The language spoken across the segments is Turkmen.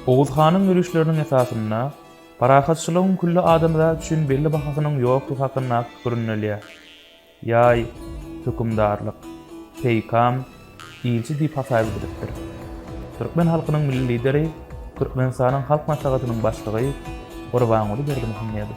Oğuz Han'ın görüşlerinin esasında parahatçılığın kulli adamlar üçün belli bahasının yoktu hakkında görünülüyor. Yay, hükümdarlık, peykam, ilçi dip hasabıdırdır. Türkmen halkının milli lideri, Türkmenistan'ın halk maslahatynyň başlygy Gurbanuly Berdimuhammedow.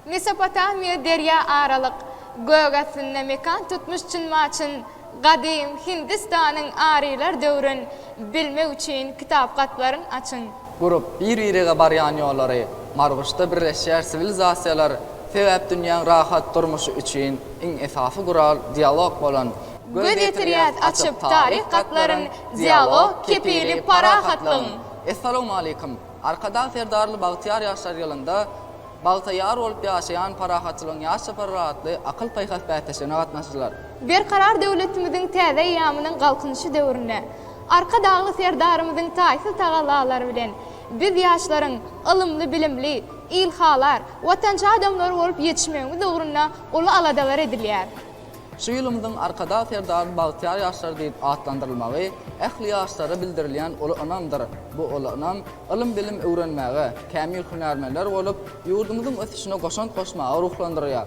Mesopotamya derya aralık gögasynda mekan tutmuş çynmaçyn gadim Hindistanyň arylar döwrün bilmek üçin kitap gatlaryň açyň. Gurup bir-birige barýan ýollary, marguşda birleşýär sivilizasiýalar sebäp dünýäň rahat durmuşy üçin iň esasy gural dialog bolan Gödetriyat açyp tarih gatlaryň dialog kepili parahatlyň. Assalamu alaykum. Arkada Serdarly Bagtyar ýaşlar ýylynda Bagtyar bolup ýaşaýan parahatçylyň ýaş separatly akyl paýhas bähtäşine gatnaşdylar. Berkarar döwletimiziň täze ýamynyň galkynşy döwründe arka dagly serdarymyzyň taýsy tagallalary bilen biz ýaşlaryň ylymly bilimli ilhalar watança adamlar bolup ýetişmegi döwründe uly aladalar edilýär. Şu ýylymyzyň arkada Serdar Bagtyar ýaşlar diýip adlandyrylmagy ähli ýaşlara bildirilýän uly anamdyr. Bu uly anam ylym bilim öwrenmäge, kämil hünärmenler bolup ýurdumyzyň ösüşine goşant goşmagy ruhlandyrýar.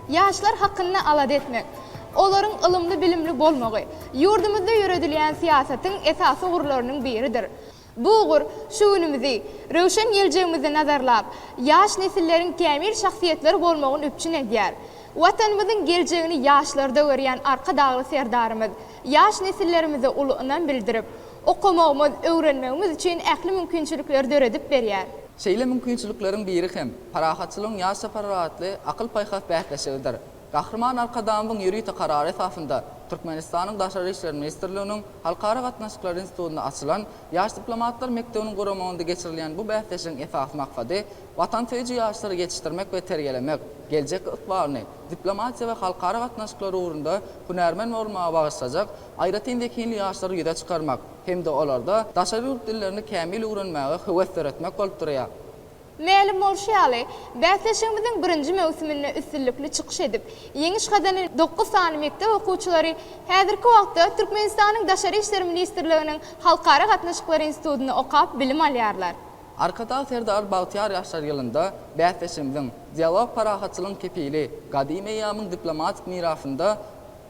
Ýaşlar hakkyny alad etmek, olaryň ylymly bilimli bolmagy ýurdumyzda ýüredilen siýasatyň esasy gurlarynyň biridir. Bu gur şu günümizi, röşen geljegimizi nazarlap, ýaş nesilleriň kämil şahsiýetleri bolmagyny üpçün edýär. Watanymyzyň geljegini ýaşlarda görýän arka dagly serdarymyz ýaş nesillerimize uly ynam bildirip, okumagymyz, öwrenmegimiz üçin ähli mümkinçilikler döredip berýär. Şeýle mümkinçilikleriň biri hem parahatçylyň ýaş separatly akyl paýhas bähtäşigidir. Gahrman arkadamyň ýürüýte karary esasında Türkmenistanyň Daşary işler ministrliginiň halkara gatnaşyklar institutunda açylan ýaş diplomatlar mekdebiniň guramagynda geçirilýän bu bähtäşiň esas maksady watan teji ýaşlary yetişdirmek we terbiýelemek, geljek ykbalyny diplomatiýa we halkara gatnaşyklar ugrunda hünärmen bolmagy bagyşlajak aýratyndekinli ýaşlary ýüze çykarmak hem de olarda daşary dillerini kämil öwrenmäge höwes etmek bolup durýar. Mälim bolşýaly, bähtäşigimiziň birinji mewsimine üstünlikli çykyş edip, ýeňi şahadany 9 sany mektep okuwçylary häzirki wagtda Türkmenistanyň Daşary işler ministrliginiň halkara gatnaşyklar institutunda okap bilim alýarlar. Arkada Serdar Bagtyar ýaşlar ýylynda bähtäşigimiziň dialog parahatçylygyň kepili gadim ýamyň diplomatik mirasynda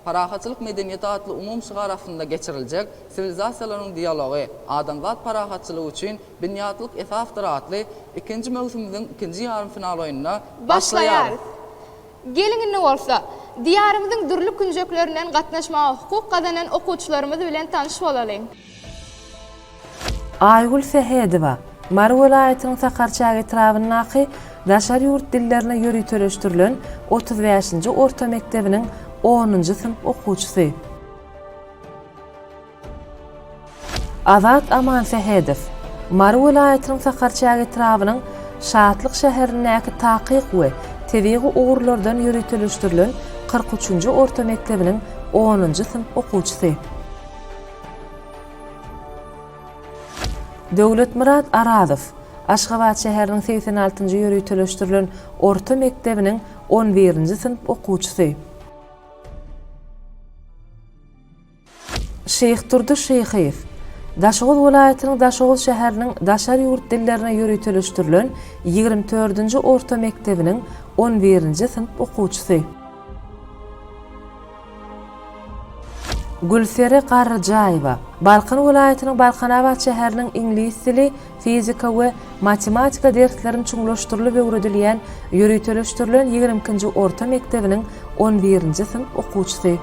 Parahatçılık medeniyeti adlı umum şigar aslında geçirilecek sivilizasiyaların diyalogu, adamzat parahatçılığı için bünyatlık esaftır adlı ikinci mevsimizin ikinci yarım final oyununa başlayarız. Gelin ne olsa, diyarımızın dürlü künjöklerinden gatnaşmağa hukuk kazanan okuwçylarymyz bilen tanış bolalım. Aygul Sehedova, Mary welaýatynyň Sakarçagy etrawynyňky daşary ýurt dillerine ýöreteleşdirilen 35-nji orta mektebiniň 10-njy sınıf okuwçysy. Azat Aman Sehedov, Mary welaýatynyň Sakarçagy etrawynyň Şatlyk şäherindäki takyk we tebiği uğurlardan ýöreteleşdirilen 43-nji orta mektebiniň 10-njy sınıf okuwçysy. Döwlet Murat Arazow, Aşgabat şäheriniň 86-njy ýöreteleşdirilen orta mektebiniň 11-nji sınıf okuwçysy. Şeyh Durdy Şeyhiýew, Daşoğul welaýatynyň Daşoğul şäheriniň daşary ýurt dillerine ýöreteleşdirilen 24-nji orta mektebiniň 11-nji sınıf okuwçysy. Gülsere Garrajaýewa, Balkan welaýatynyň Balkanabad şäheriniň ingliz dili, fizika we matematika derslerini çuňlaşdyrylyp öwredilýän ýöreteleşdirilen 22-nji orta mektebiniň 11-nji sınıf okuwçysy.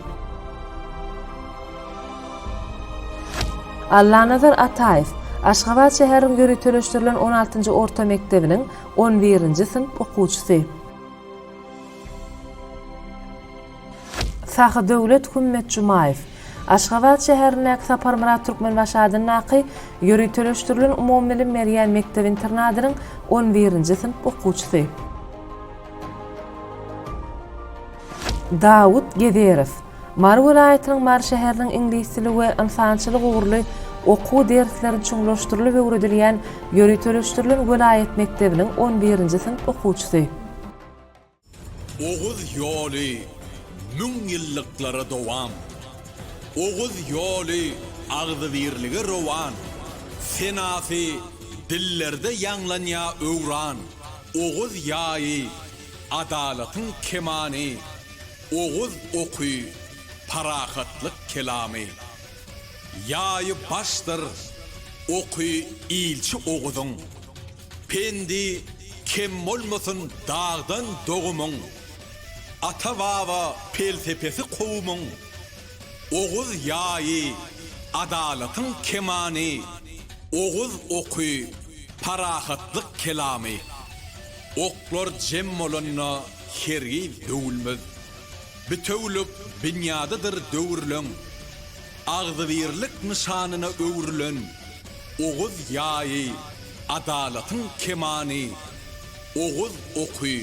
Allanazar Ataýew, Aşgabat şäheriniň ýöreteleşdirilen 16-njy orta mektebiniň 11-nji sınıf okuwçysy. Sahy Döwlet Hümmet Jumaýew, Aşgabat şäherindäki Sapar Murat Türkmen Başadynyňky ýöreteleşdirilen umumbilim Merýän mekdep-internatynyň 11-nji sınıf okuwçysy. Dawud Gederew, Mary welaýatynyň Mary şäheriniň ingliz dili we insançylyk uğurly okuw derslerini çuňlaşdyrylyp öwredilýän ýöreteleşdirilen welaýat mektebiniň 11-nji sınıf okuwçysy. Oğuz ýoly müň ýyllyklara dowam. Oğuz ýoly agzy birligi rowan. Senasy dillerde ýanglanýa öwran. Oğuz ýaý adalatyň kemany. Oğuz okuy parahatlyk kelamy. Ýaý başdyr okuy ilçi oğuzyň. Pendi kem bolmasyn dağdan dogumyň. Ata baba felsefesi kowumyň. Oğuz ýaý adalatyň kemany. Oğuz okuy parahatlyk kelamy. Oklar jem bolanna hergiz döwülmez. Bütewlük dünyadadır döwürlen. Agzy birlik nişanyna öwrülen. Oğuz ýaý adalatyň kemany. Oğuz okuy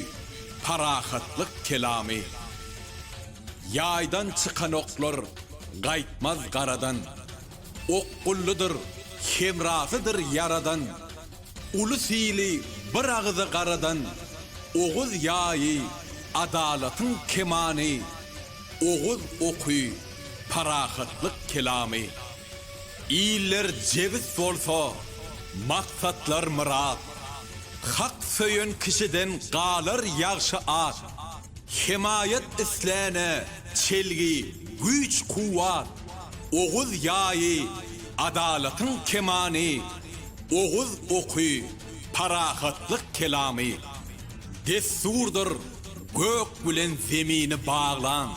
parahatlyk kelamy. Ýaýdan çykan oklar gaýtmaz garadan. Ok gulludyr, hemrazydyr yaradan. Uly sili bir agzy garadan. Oğuz ýaý adalatyň kemany. Oğuz okuy parahatlyk kelamy. İller ceviz bolsa maksatlar murat. Hak söýen kişiden galar ýagşy at. Himayet isläne çelgi güç kuwat. Oğuz ýaý adalatyň kemany. Oğuz okuy parahatlyk kelamy. Dessurdur gök bilen zemini bağlan.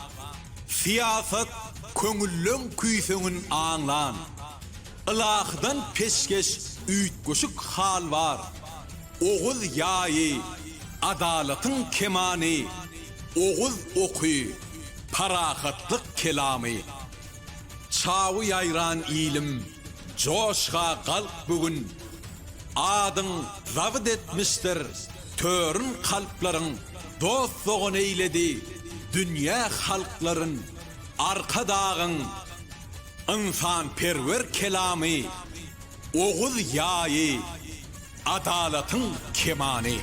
Siyasat köngüllüň küýsüňin aňlan. Ilahdan peşkeş üýtgüşük hal var. Oğuz ýaý adalatyň kemany. Oğuz okuy parahatlyk kelamy. Çawy ýaýran ilim joşga galp bugün. Adyň zabit etmişdir törün kalplaryň. Dostluğun eyledi dünya halkların. Arka dağın insan perver kelamy. Oğuz ýaý adalatyň kemany.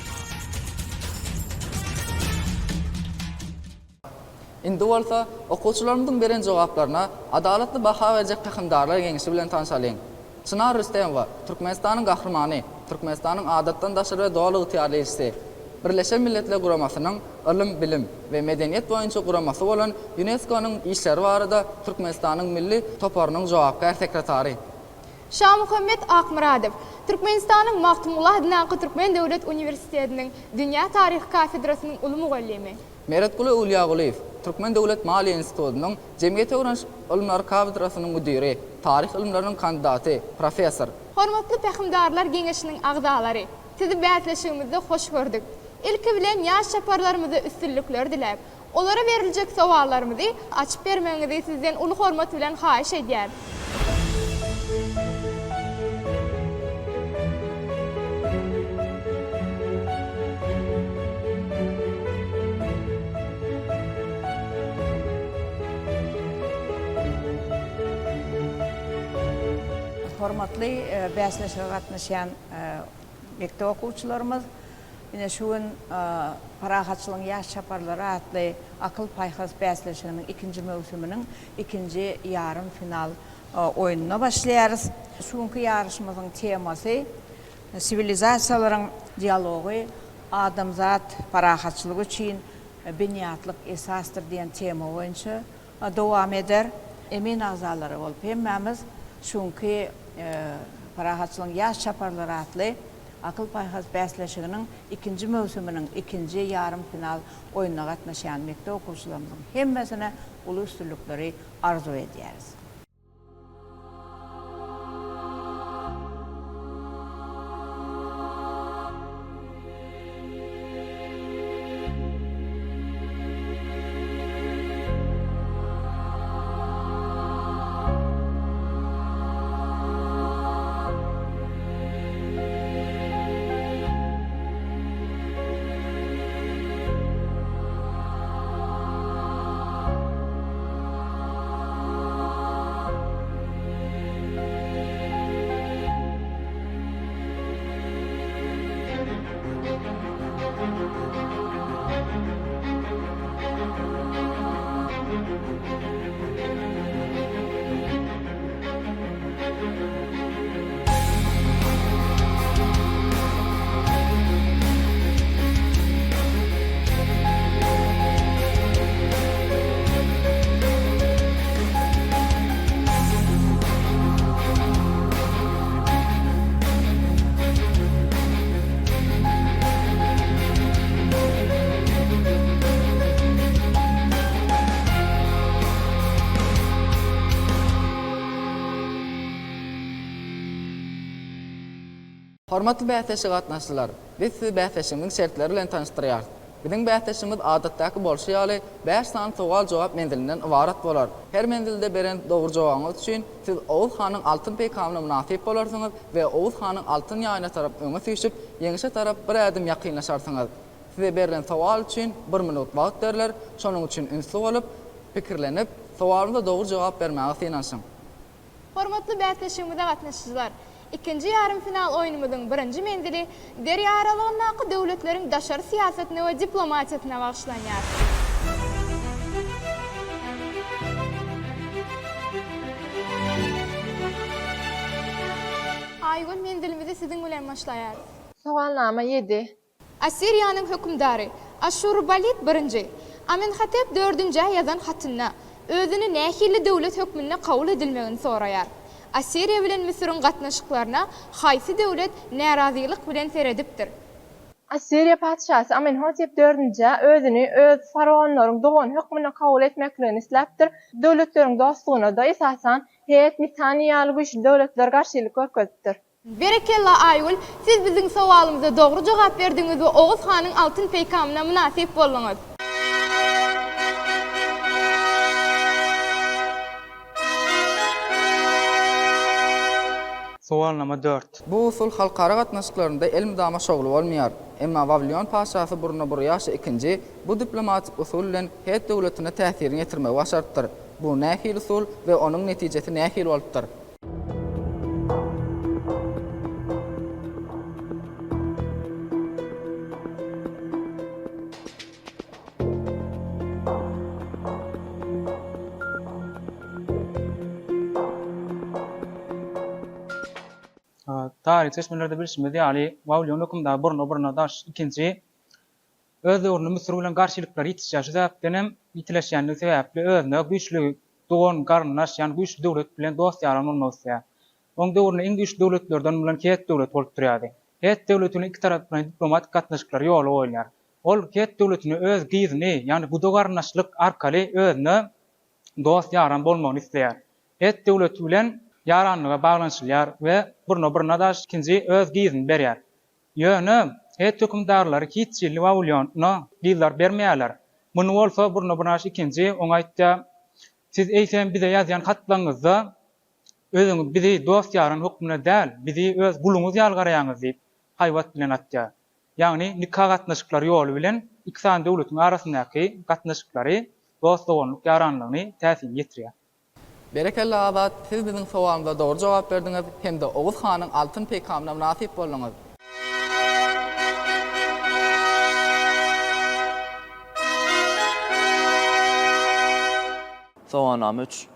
Indi bolsa okuwçylarymyzyň beren jogaplaryna adalatly baha berjek taýdanlar geňişi bilen tanışalyň. Çınar Rüstemowa, Türkmenistanyň gahrymany, Türkmenistanyň adatdan daşary we dowluk ýaýlysy. Birleşen Milletler Guramasının ilim, bilim ve medeniyet boyunca guraması olan UNESCO'nun işleri barada Türkmenistan'ın milli toparının jogapkar sekretari. Şah Muhammed Akmuradov, Türkmenistan'ın Mahtmullah Dinaqı Türkmen Devlet Üniversitesi'nin Dünya Tarihi Kafedrasının ulu muallimi. Meretguli Ulyaguliyev, Türkmen Devlet Maliye Enstitüsü'nün Cemiyete Öğrenci İlimleri Kafedrasının müdiri, tarih ilimlerinin kandidatı, profesör. Hormatly Pehimdarlar Geňeşiniň agzalary, sizi bäsleşigimizde hoş gördük. İlki bilen ýaş çaparlarymyza üstünlükler diläp, olara beriljek sowallarymyzy açyp bermeňizi sizden uly hormat bilen haýyş edýär. Hormatly bäsleşige gatnaşan mekdep okuwçylarymyz, ine şu gün Parahatçylyň ýaş çaparlary atly akyl paýhas bäsleşiginiň ikinji mövsüminiň ikinji yarım final oýunyna başlaýarys. Şu günkü ýarışmamyzyň temasy sivilizasiýalaryň dialogy, adamzat parahatçylygy üçin biniatlyk esastır diýen tema boýunça dowam eder. Emin agzalary bolup hemmemiz şunky Parahatçylyň ýaş çaparlary atly akyl paýhas bäsleşiginiň ikinji mövsüminiň ikinji yarım final oýunyna gatnaşan mekdep okuwçylarymyzyň hemmesine uly üstünlikleri arzu edýäris. Hormatly bäsleşige gatnaşçylar, biz sizi bäsleşigimiň şertleri bilen tanıştyrýar. Biziň bäsleşigimiz adatdaky bolşy ýaly 5 san sowal-jogap mendilinden ibarat bolar. Her mendilde beren dogry jogabyňyz üçin siz Oğuz hanyň altyn peýkamyna munasip bolarsyňyz we Oğuz hanyň altyn ýaýyna tarap öňe süýşip, ýeňişe tarap bir adım ýakynlaşarsyňyz. Size berilen sowal üçin 1 minut wagt berler, şonuň üçin ünsü bolup, pikirlenip, sowalyňyza dogry jogap bermäge synanşyň. Hormatly bäsleşigimizde gatnaşyjylar, ikinji yarım final oýunumyzyň birinji mendili derýa aralygyndaky döwletleriň daşary siýasatine we diplomatiýasyna bagşlanýar. Aýgül mendilimizi sizin bilen başlaýar. Sowalnama 7. Assiriýanyň hökümdary Aşşurbanipal 1-nji Amenhotep 4-nji ýazan hatyna özüni nähili döwlet hökmüne kabul edilmegini soraýar. Assiriya bilen Misir'in gatnaşyklaryna haýsy döwlet närazylyk bilen seredipdir? Assiriya padşasy Amenhotep 4-nji özüni öz faraonlaryň dogan hökmüne kabul etmekligini isläpdir. Döwletleriň dostlugyna da esasan heyet mitaniýaly güýçli döwletler garşylyk görkezipdir. Berekella Aýgül, siz biziň sowalymyza dogry jogap berdiňiz we Oğuz hanyň altyn peýkamyna munasip boldyňyz. Sowalnama 4. Bu usul halkara gatnaşyklarynda elm dama şogly bolmaýar. Emma Vavilyon paşasy buruna-bur ýaşy ikinji bu diplomatik usul bilen heyet döwletine täsirini ýetirmek başartdyr. Bu nähil usul we onuň netijesi nähil bolupdyr. Tarih seçmelerde bilişmedi Ali Vavilyon hükümdarı buruna daş ikinci öz döwründe Misir bilen garşylyklar ýetişýäşi sebäpdenem ýitileşýänligi sebäpli özüne güýçlü dogan garnaş, ýani güýçlü döwlet bilen dost ýaran bolmak isleýär. Oň döwründe iň güýçlü döwletlerden bilen Ket döwlet bolup durýardy. Ket döwletiniň iki tarapyna diplomatik gatnaşyklar ýoly oýnar. Ol Ket döwletini öz gyzyny, ýani bu dogarnaşlyk arkaly özüne dost ýaran bolmagyny isleýär. Ket döwleti bilen ýaranlyga baglanşylýar we birine daş ikinji öz gyzyny berýär. Ýöne het hökümdarlary hiç ýyly wawulýanyna gyzlar bermeýärler. Muny bolsa birine daş ikinji oňa aýtdy: "Siz eýsem bize ýazýan hatlaryňyzda özüňiz bizi dost ýaran hukmuna däl, bizi öz guluňyz ýaly garaýaňyz" diýip haýbat bilen atdy. Ýagny nikah gatnaşyklary ýoly bilen iki san döwletiň arasyndaky gatnaşyklary dostlugyny ýaranlygyny täsir ýetirýär. Berekelle Azat, siz bizim soğanımıza doğru cevap verdiniz, hem de Oğuz Han'ın altın peygamına münasip boldunuz. Soğanam 3.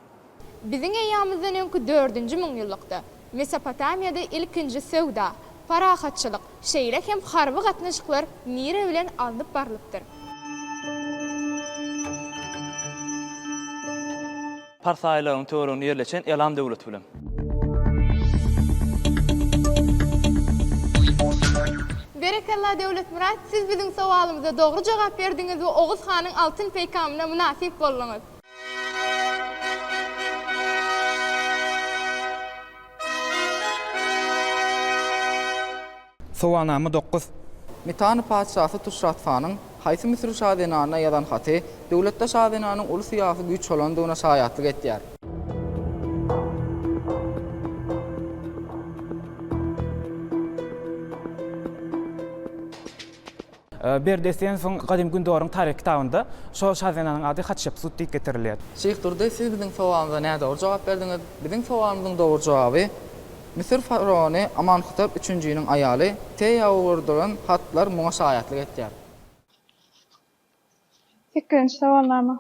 Biziň eýýamyzdan öňkü 4-nji müňýyllykda Mesopotamiýada ilkinji sowda, parahatçylyk, şeýrek hem harby gatnaşyklar nire bilen alınıp barlypdyr. Parsaýlaryň töwerinde ýerleşen Elam döwleti bilen. Berekalla Döwlet Murat, siz biziň sowalymyza dogry jogap berdiňiz we Oğuz Hanyň altyn peygamyna münasip boldunuz. Sowanamy 9. Mitanı padşahı Tuşrat Han'ın haýsy Misir şahdinaryna ýazan haty, döwletde şahdinanyň uly syýasy güýç bolandygyna şaýatlyk etýär. Bir desen soň gadim gündoryň taryh kitabynda şo şahdinanyň ady Hatshepsut diýip getirilýär. Şeyh Durdy, siz biziň sowalymyza näde dogry jogap berdiňiz? Biziň sowalymyzyň dogry jogaby Misir faraony Amanhotep 3-njiň aýaly Teýawurdyň hatlar muňa şaýatlyk etýär. Fikrinç sowalnama.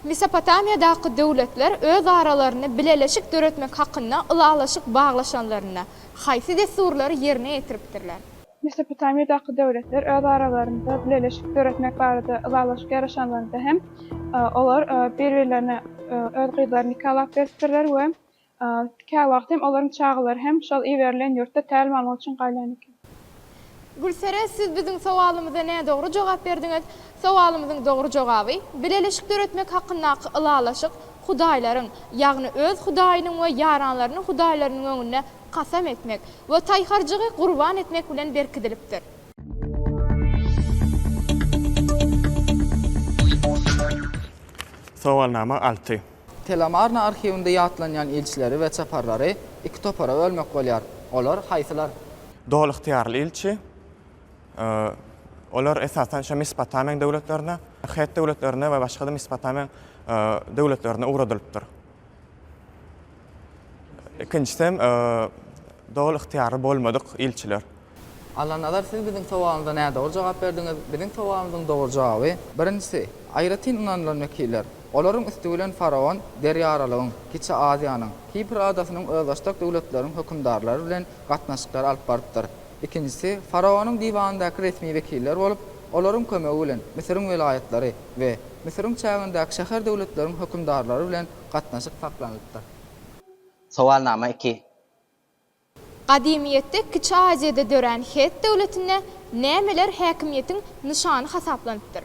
Mesopotamiýadaky döwletler öz aralaryny bileleşik döretmek hakynda ılalaşyk baglaşanlaryna haýsy desurlary ýerine ýetiripdirler? Mesopotamiýadaky döwletler öz aralaryny bileleşik döretmek barada ılalaşyk ýaraşanlarynda hem olar bir-birlerine öz gyzlaryny nikahlap beripdirler we kälwagt hem olaryň çağlary hem şol iwerilen ýurtda tälim almak üçin gaýlanyk. Gülsere, siz biziň sowalymyza näde dogry jogap berdiňiz? Sowalymyzyň dogry jogaby bileleşik döretmek hakyndaky ılalaşyk hudaýlaryň, ýagny öz hudaýynyň we ýaranlarynyň hudaýlarynyň öňünde kasam etmek we taýharjygy gurban etmek bilen berkidilipdir. Sovalnama 6. Telamarna arxivinde ýatlanýan elçileri we çaparlary iki topara bölmek bolýar. Olar haýsylar? Doğal ihtiyarlı ilçi. Olar esasen şu Mesopotamiya devletlerine, Xet devletlerine ve başka da Mesopotamiya devletlerine uğradılıptır. İkincisi doğal ihtiyarlı bolmadık ilçiler. Allah nazar, siz biziň sowalymyza näde dogry jogap berdiňiz? Biziň sowalymyzyň dogry jogaby birinçisi aýratyn inanýan wekiller. Olaryň üstü bilen faraon Deryaralygyň, Kiçi Aziýanyň, Kipr adasynyň özbaşdak döwletleriň hökümdarlary bilen gatnaşyklar alyp barypdyr. İkincisi faraonyň diwanyndaky resmi wekiller bolup, olaryň kömegi bilen Misiriň welaýatlary we Misiriň çağındaky şäher döwletleriň hökümdarlary bilen gatnaşyk saklanypdyr. Sovalnama 2. Gadimiýetde Kiçi Aziýada dören Het döwletine nämeler häkimiýetiň nyşany hasaplanypdyr?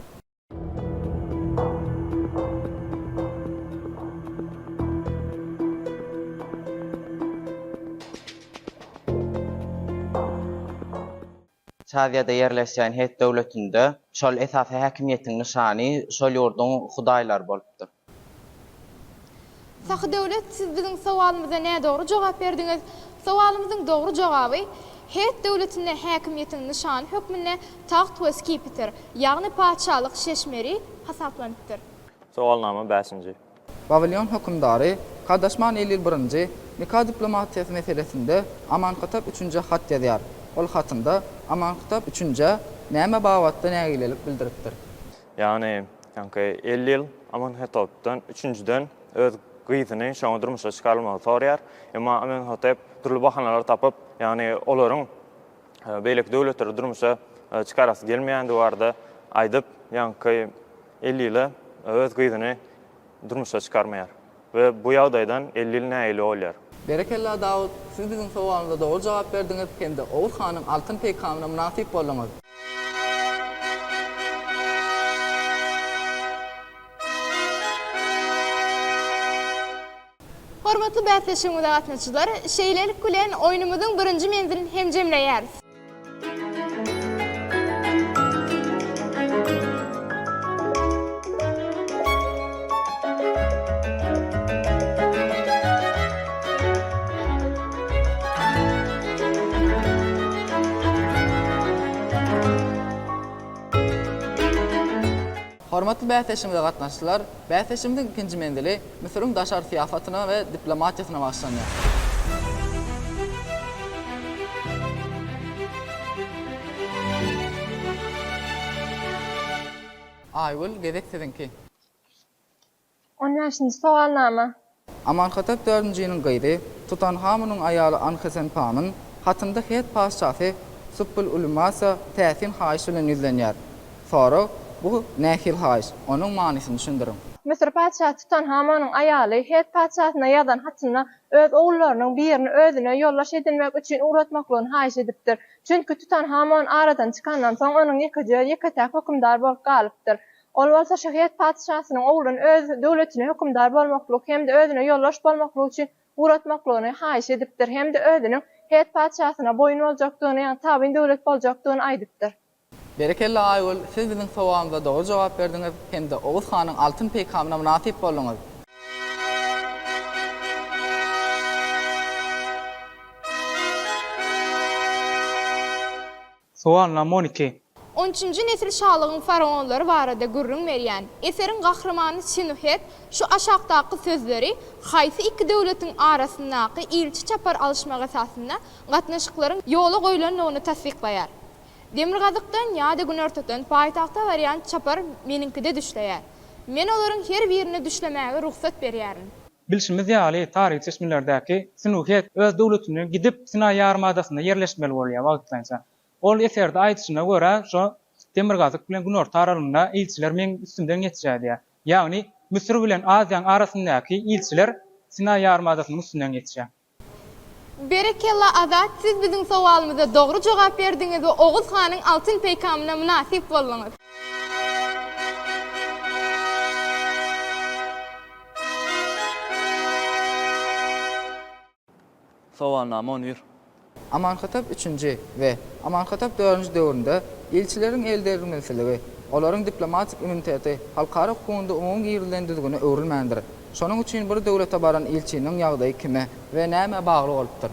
Şaziýada ýerleşýän Het döwletinde şol esasy häkimiýetiň nyşany şol ýurduň hudaýlar bolupdyr. Sahy döwlet, siz biziň sowalymyza näde dogry jogap berdiňiz? Sowalymyzyň dogry jogaby Het döwletinde häkimiýetiň nyşany hökmüne taht we skipetr, ýagny padşalyk şeşmeri hasaplanypdyr. Sovalnama 5. Babilon hökümdary Kadaşman Elil 1-nji nikah diplomatiýasy meselesinde Amanhotep 3-nji hat ýazýar. Ol hatynda Amanhotep 3-nji näme babatda nägilelik bildiripdir? Yani Elil Amanhotep'den 3-njiden öz gyzyny şoňa durmuşa çykarylmagy sorýar. Emma Amanhotep türlü bahanlar tapyp, yani olaryň beýlek döwletleri durmuşa çykarasy gelmeýändi barda aydyp ýanky elli ýyla öz gyzyny durmuşa çykarmaýar we bu ýagdaýdan 50 ýyl näýili bolýar. Berekella Davud, siz bizim sowalyňyza dogry jogap berdiňiz hem-de Oğuz hanyň altyn peýkamyna münasip boldyňyz. Hormatly bäsleşigimize gatnaşyjylar, şeýlelik bilen oýnumyzyň birinji menzilini hemjemleýäris. Hormatly bäsleşigimize gatnaşyjylar, bäsleşigimiziň ikinji menzili Misiriň daşar siýasatyna we diplomatiýasyna başlanýar. Aýgül, gezek sizinki. 17-nji sowalnama. Amanhatep 4-nji ýylyň gyzy Tutanhamonyň aýaly Ankhsenpamyň hatynda het paşçasy Süppül Ulumasa täsin haýyş bilen ýüzlenýär. Sonra bu nähil haýyş, onuň manysyny düşündirin. Misir padşahy Tutanhamonyň aýaly Het padşahyna ýazan hatyna öz oğullarynyň birini özüne ýollaş edilmek üçin uğratmaklygyny haýyş edipdir. Çünki Tutanhamon aradan çykandan soň onuň ýeketäk hökümdar bolup galypdyr. Ol bolsa şeýet padşahynyň oğlun öz döwletine hökümdar bolmaklyk hem-de özüne ýollaş bolmaklyk üçin uğratmaklygyny haýyş edipdir. Hem-de özüniň Het padşahyna boyun boljakdygyny, ýani tabiň döwlet boljakdygyny aýdypdyr. Berekella Aýgül, siz bizim sowalyňyza dogry jogap berdiňiz hem-de Oğuz hanyň altyn peýkamyna münasip boldyňyz. Sowalnama 12. 13-nji nesil şalygyň faraonlary barada gürrüň berýän eseriň gahrymany Sinuhet şu aşagdaky sözleri haýsy iki döwletiň arasyndaky ilçi çapar alışmak esasynda gatnaşyklaryň ýola goýulanlygyny tasdikleýär. Demirgazykdan ýa-da Günortadan paýtagta barýan çapar meninkide düşleýär. Men olaryň her birini düşlemäge ruhsat berýärin. Bilşimiz ýaly taryh çeşmelerdäki Sinuhet öz döwletine gidip Sina ýarymadasyna yerleşmeli bolýar wagtlança. Ol eserde aýdyşyna görä, şo Demirgazyk bilen Günorta aralygynda ilçiler men üstünden geçýär. Ýagny Misir bilen Aziýanyň arasyndaky ilçiler Sina ýarymadasynyň üstünden geçýär. Berekella Azat, siz bizim sowalymyza dogry jogap berdiňiz we Oğuz hanyň altyn peýkamyna münasip boldyňyz. Sowalnama 11. Amanhatep 3-nji we Amanhatep 4-nji döwründe ilçilerin elderilmesiligi, olaryň diplomatik immuniteti halkara hukukynda umumy girilendildigine öwrülmändir. Şonuň üçin bir döwlete baran ilçiniň ýagdaýy kime we näme bagly bolupdyr?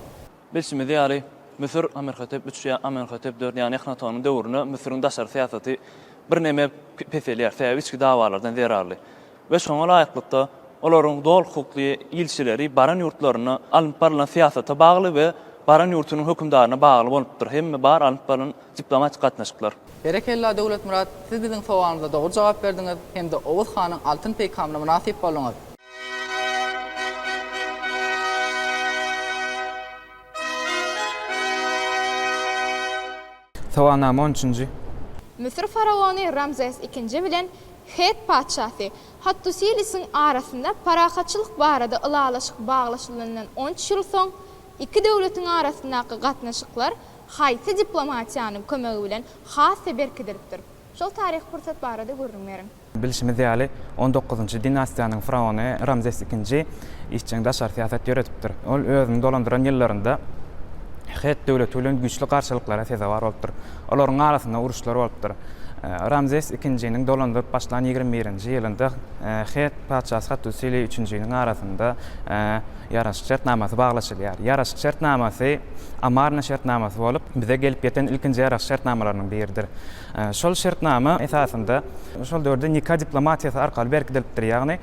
Bilşimiz ýaly Misir Amanhatep 3 ýa Amanhatep 4 ýani Echnatonyň döwrüne Misiriň daşar siýasaty bir näme peselýär, sebäbi dawalardan zerarly. We şoňa laýyklykda olaryň dol hukukly ilçileri baran ýurtlaryna alyp baralan siýasata bagly we baran ýurtunyň hökümdaryna bagly bolupdyr. Hemme bar alyp baralan diplomatik gatnaşyklar. Berekella Döwlet Murat, siz bizim sowalyňyza dogry jogap berdiňiz hem-de Oğuz hanyň altyn peýkamyna münasip boldyňyz. Sowalnama 13-nji. Misir faraony Ramzes II bilen Het padşasy Hattusilisin arasynda parahatçylyk barada ylalaşyk baglaşylandan 13 ýyl soň iki döwletiň arasyndaky gatnaşyklar haýsy diplomatiýanyň kömegi bilen hasy berkidilipdir. Şol taryh pursat barada görünmerin. Bilşimiz ýaly 19-njy dinastiýanyň faraony Ramzes II işçiň daşar siýasat ýöretipdir. Ol özüni dolandyran ýyllarynda Het döwleti bilen güçli garşylyklara sezewar bolupdyr. Olaryň arasynda uruşlar bolupdyr. Ramzes II-niň dolandyryp başlan 21-nji ýylynda Het padşasy Hattusili 3-njiň arasynda ýaraşyk şertnamasy baglaşylýar. Ýaraşyk şertnamasy Amarna şertnamasy bolup bize gelip ýeten ilkinji ýaraşyk şertnamalarynyň biridir. Şol şertnama esasynda şol döwürde nikah diplomatiýasy arkaly berkidilipdir. Ýagny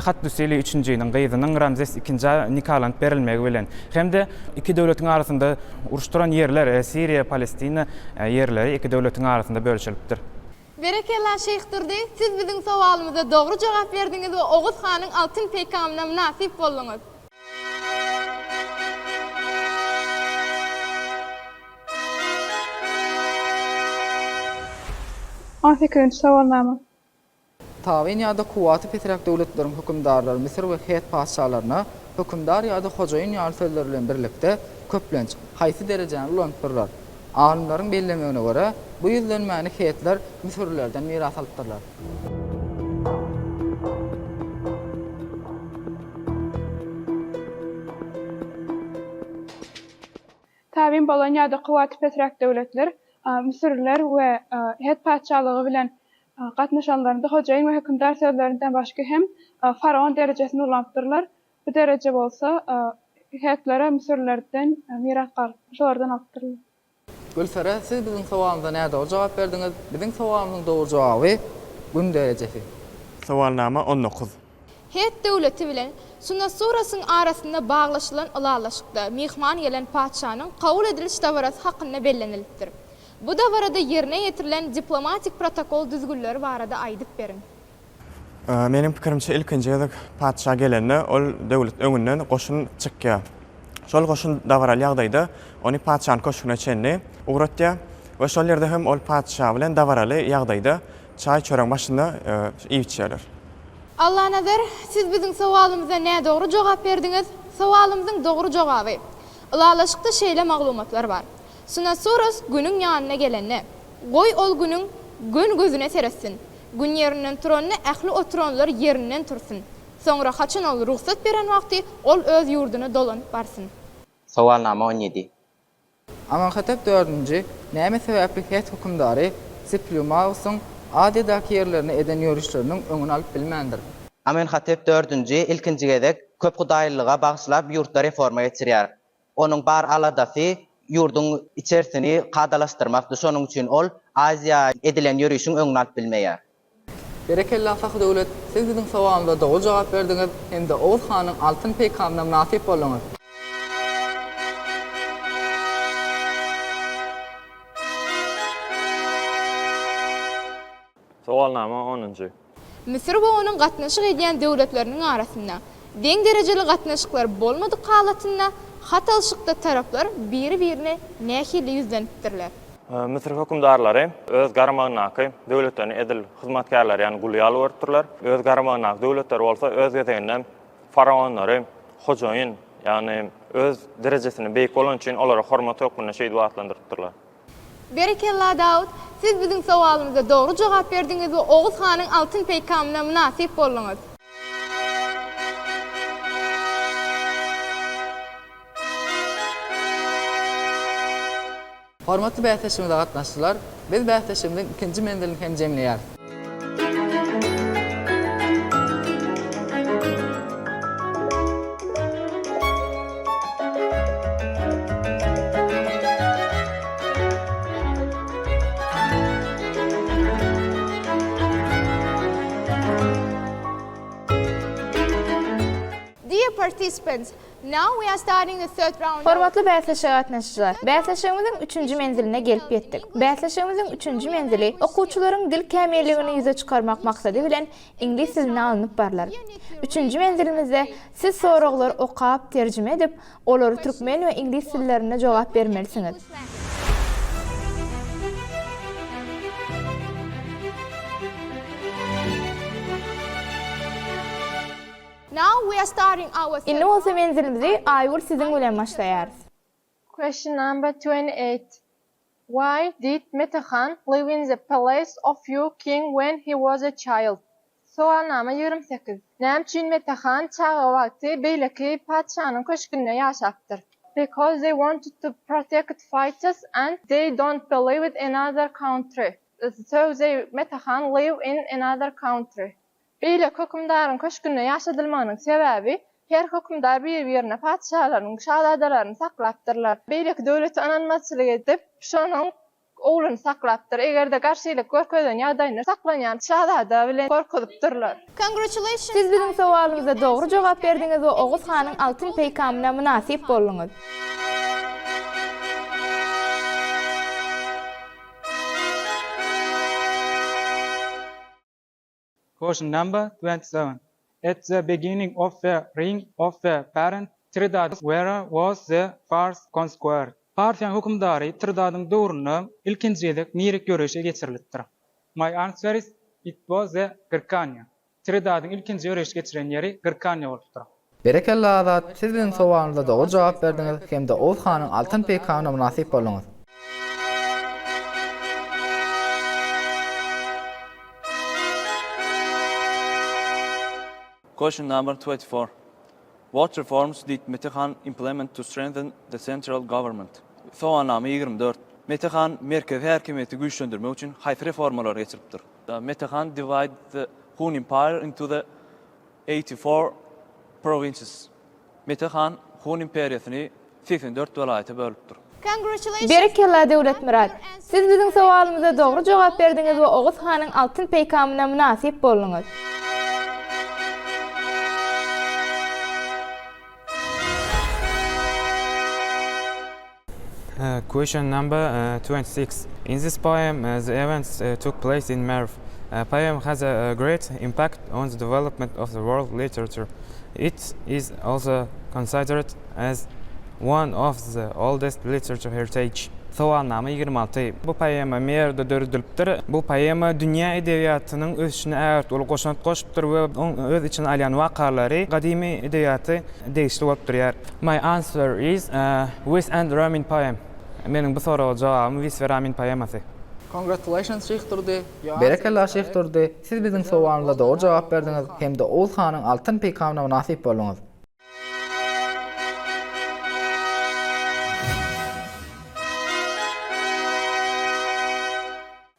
Hattusili 3-njiň gyzynyň Ramzes II nikahlanyp berilmegi bilen hem-de iki döwletiň arasynda uruşduran ýerler, Siriýa, Palestina ýerleri iki döwletiň arasynda bölüşilipdir. Berekella Şeyhdirdi, siz bizim sowalymyza dogry jogap berdiňiz we Oğuz hanyň altyn peýkamyna münasip boldyňyz. 18-nji sowalnama. Tawin ýa-da kuwaty petrek döwletleriň hökümdarlary Misir we Heyet padşalaryna hökümdar ýa-da hojaýyn ýaly sözler bilen birlikde köplenç haýsy derejäni ulanýarlar. Alimlaryň bellemegine görä, bu ýüzlenmäni heyetler Misirlilerden miras alypdyrlar. Tabin bolan ýa-da kuwaty petrek döwletler Misirliler we Heyet padşalygy bilen gatnaşanlarynda hojaýyn we hökümdar sözlerinden başga hem faraon derejesini ulanýarlar. Bu derece bolsa Heyetlere Misirlilerden miras galyp şolardan alypdyrlar. Gülsere, siz bizim sowalymyza näde doğru jogap berdiňiz? Biziň sowalymyzyň doğru jogaby gün derejesi. Sowalnama 19. Heyet döwleti bilen Sunna Surasyň arasynda baglaşylan ulalaşykda mihman gelen padşanyň kabul ediliş dawarasy hakynda bellenilipdir. Bu dawarada ýerine ýetirilen diplomatik protokol düzgünleri barada aýdyp berin. Menim pikirimçe ilkinji ýaly padşa gelende ol döwlet öňünden goşun çykýar. Şol goşun dawara ýagdaýda ony padşanyň köşküne çenni uğratýar we şol ýerde hem ol padşa bilen dawaraly ýagdaýda çaý çöreň başynda iýitýärler. Allah nazar, siz bizim sowalymyza näde doğru jogap berdiňiz? Sowalymyzyň doğru jogaby. Ulalaşykda şeýle maglumatlar bar. Sunna Suras günüň ýanyna gelende, goý ol günüň gün gözüne seretsin. Gün ýerinden turanny ähli oturanlar ýerinden tursun. Soňra haçan ol ruhsat beren wagty ol öz ýurduny dolanyp barsyn. Sowalnama 17. Amenhotep 4-nji näme sebäpli Heyet hökümdary Ptolemaýusyň adetdäki ýerlerini eden ýörüşleriniň öňüni alyp bilmändir. Amenhotep 4-nji ilkinji gezek köp gudaýlyga bagşlap ýurtda reforma geçirýär. Onuň bar aladafy ýurduň içerisini gadalaşdyrmakdy. Şonuň üçin ol Aziýa edilen ýörüşiň öňüni alyp bilmeýär. Berekella Fahry döwlet, siz bizim sowalymyza doğru jogap berdiňiz. Endi Oğuz hanyň altyn peýkamyna munasip bolňyz. Sowalnama 10. Misir we onuň gatnaşyk edýän döwletleriniň arasynda deň derejeli gatnaşyklar bolmady halatynda hatalşykda taraplar biri-birine nähili ýüzlenipdirler. Misir hökümdarlary öz garamagynaky döwletlerine edil hyzmatkarlar ýani gulýaly beripdirler. Öz garamagynaky döwletler bolsa öz gezeginden faraonlary, hojaýyn ýani öz derejesini beýik bolan üçin olara hormat hökmüne şeýdi wagtlandyrdylar. Berekella Daud, siz bizim sowalymyza doğru jogap berdiňiz we Oğuz hanyň altyn peýkamyna munasip bolňyz. Hormatly bähteşimizde gatnaşdylar. Biz bähteşimden ikinji mendilini hem jemleýär. Dear participants, now we are starting the third round. Hormatly bäsleşe gatnaşyjylar. Bäsleşigimiziň 3-nji menziline gelip ýetdik. Bäsleşigimiziň 3-nji menzili okuwçylaryň dil kämilligini ýüze çykarmak maksady bilen ingliz diline alınıp barlar. 3-nji menzilimizde siz soraglar okap, terjime edip, olary türkmen we ingliz dillerine jogap bermelisiňiz. Now we are starting our third Indi bolsa menzilimizi Aýgul siziň bilen başlaýarys. Question number 28. Why did Metehan live in the palace of your king when he was a child? Soalnama 28. Näme üçin Metehan çağa wagty beýleki padşanyň köşkünde ýaşapdyr? Because they wanted to protect fighters and they don't believe in another country. So they Metehan live in another country. Beýleki hökümdaryň köşkünde ýaşadylmagynyň sebäbi her hökümdar bir-birine padşalaryň, şahzadalaryny saklapdyrlar. Beýleki döwleti ananmaçylyk edip, şonuň ogluny saklapdyr. Egerde garşylyk görkezden ýagdaýynda saklanýan şahzada bilen gorkudypdyrlar. Congratulations. Siz bizim sowalymyza dogry jogap berdiňiz we Oğuz hanyň altyn peýkamyna munasip bolňyz. Question number 27. At the beginning of the reign of the parent Tridad, where was the first conquest? Parfiyan hükümdary Tridadyň döwrüne ilkinji gezek nirik görüşe geçirilipdir. My answer is it was the Gırkanya. Tridadın ilkinci öreş geçiren yeri Gırkanya bolupdyr. Berekella azat, siz bizin sowalyňyza dogry jogap berdiňiz hemde Oğuz hanyň altyn peýkamyna munasip boldyňyz. Question number 24. What reforms did Metehan implement to strengthen the central government? Soalname 24. Metehan merkezi hakimiyeti güçlendirmek için haýsy reformalar geçiripdir? Metehan divided the Hun Empire into the 84 provinces. Metehan Hun imperiýasyny 84 welaýata bölüpdir. Berekella Döwlet Murad. Siz bizim sowalymyza dogry jogap berdiňiz we Oğuz hanyň altyn peýkamyna munasip boldyňyz. Question number 26. In this poem, the events took place in Merv. Poem has a great impact on the development of the world literature. It is also considered as one of the oldest literature heritage. Soalnama 26. Bu poema Merv'de dördülüpdir. Bu poema dünya edebiýatynyň ösüne ärt ol goşant goşupdyr we öz içine alýan wakalary gadymy edebiýaty degişli bolup durýar. My answer is Wes and Ramin poem. Meniň bu soraga jogabym Wes we Ramin poemasy. Congratulations Şeyh Turdi. Berekella Şeyh Turdi, siz bizin sowalyňyza dogry jogap berdiňiz hemde Oğuz hanyň altyn peýkamyna munasip boldyňyz.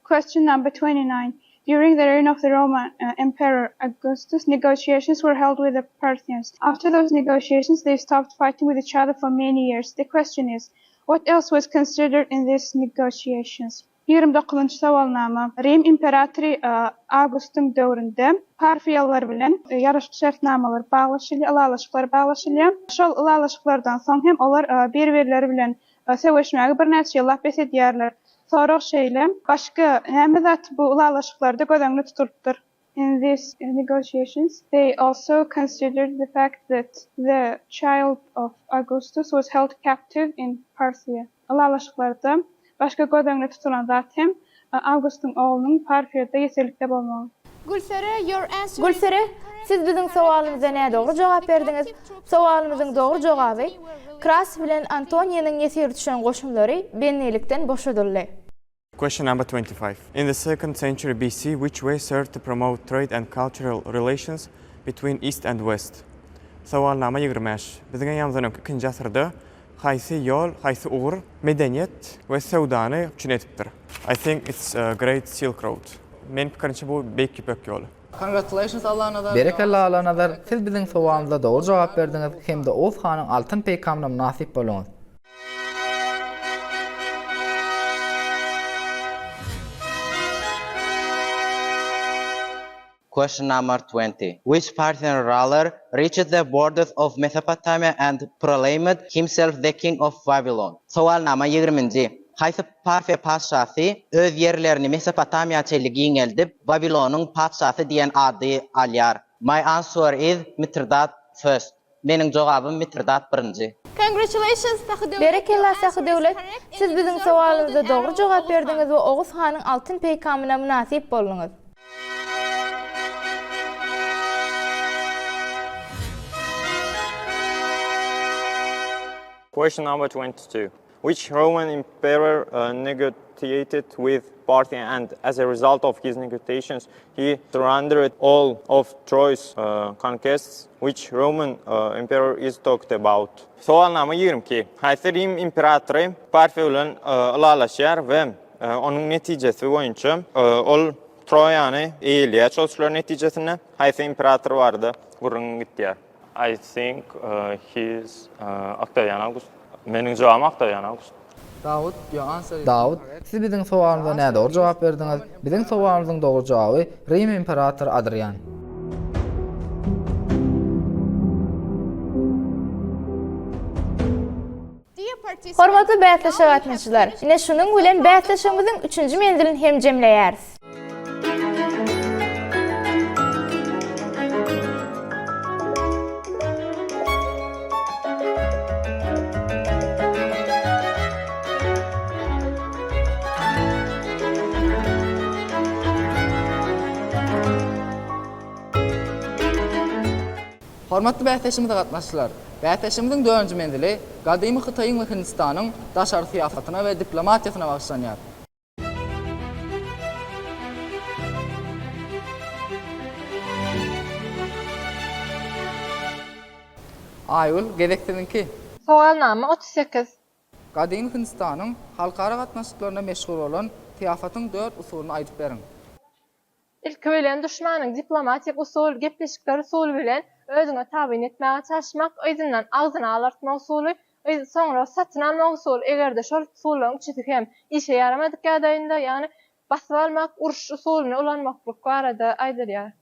Question number 29. During the reign of the Roman Emperor Augustus, negotiations were held with the Parthians. After those negotiations, they stopped fighting with each other for many years. The question is, what else was considered in these negotiations? 29-njy sowalnama. Rim imperatory Augustus döwründe Parfiyalar bilen ýaraşyk şertnamalar baglaşylýar, alalaşyklar baglaşylýar. Şol alalaşyklardan soň hem olar bir-birleri bilen söwüşmäge bir näçe ýyllap besedýärler. Soraq şeýle, başga näme zat bu alalaşyklarda göz tutulupdyr? In these negotiations, they also considered the fact that the child of Augustus was held captive in Parthia. Alalaşyklarda başga göz tutulan zat hem Augustun oğlunun Parfiyada ýetirlikde bolmagy. Gülsere, siz bizim sowalymyza näme dogry jogap berdiňiz? Sowalymyzyň dogry jogaby Kras bilen Antoniýanyň ýetir düşen goşumlary bennelikden boşadyldy. Question number 25. In the 2nd century BC, which way served to promote trade and cultural relations between East and West? Sowalnama 25. Biziň ýamzynyň 2-nji asyrda haýsy ýol, haýsy ugur, medeniýet we sewdany üçin etipdir? I think it's a Great Silk Road. Men pikirimçe bu Beyk Ipek ýolu. Congratulations Allah'ına. Berekella Allah'ına. Siz bizin sowalymyza dogry jogap berdiňiz hemde Oğuz hanyň altyn peýkamyna munasip boldyňyz. Question number 20. Which Parthian ruler reached the borders of Mesopotamia and proclaimed himself the king of Babylon? Soalnama 20. Haýsy Parfiya padşasy öz ýerlerini Mesopotamiýa çeligi eldip Babilonyň padşasy diýen ady alýar? My answer is Mithridat first. Meniň jogabym Mithridat birinji. Congratulations Sahy Berekella Sahy Döwlet. Siz bizim sowalymyza dogry jogap berdiňiz we Oğuz hanyň altyn peýkamyna munasip boldyňyz. Question number 22. Which Roman emperor negotiated with Parthia, and as a result of his negotiations, he surrendered all of Troy's conquests? Which Roman emperor is talked about? Soalnama 22. Haýsy Rim imperatory Parthia bilen alalaşýar we onuň netijesi boýunça ol Troýany eýilýär. Şol netijesinde haýsy imperator bardy? Gurrun gitýär. I think he's Octavian August. Meniň jogabym Octavian August. Daud, your answer is Daud, siz bizin sowalymyza näme dogry jogap berdiňiz? Biziň sowalymyzyň dogry jogaby Rim imperator Adrian. Hormatly bätleşe gatnaşylar, ine şunuň bilen bätleşigimiziň 3-nji menzilini hem jemleýäris. Hormatly bähtäşimizde gatnaşyşylar. Bähtäşimiziň 4-nji menzili gadymy Hytaýyň we Hindistanyň daşary syýasatyna we diplomatiýasyna bagşlanýar. Aýul, gedekdiňki. Soalnama 38. Gadymy Hindistanyň halkara gatnaşyklaryna meşgul bolan syýasatyň 4 usulyny aýdyp beriň. İlki bilen düşmanyň diplomatik usul, gepleşikler usuly bilen özüňe tabyn etmäge çalışmak, özünden agzyny alartmak usuly, soňra satyn almak usuly. Egerde şol usullaryň üçisi hem işe yaramadyk ýagdaýynda, ýani basyp almak, uruş usulyny ulanmaklyk barada aýdyrýar.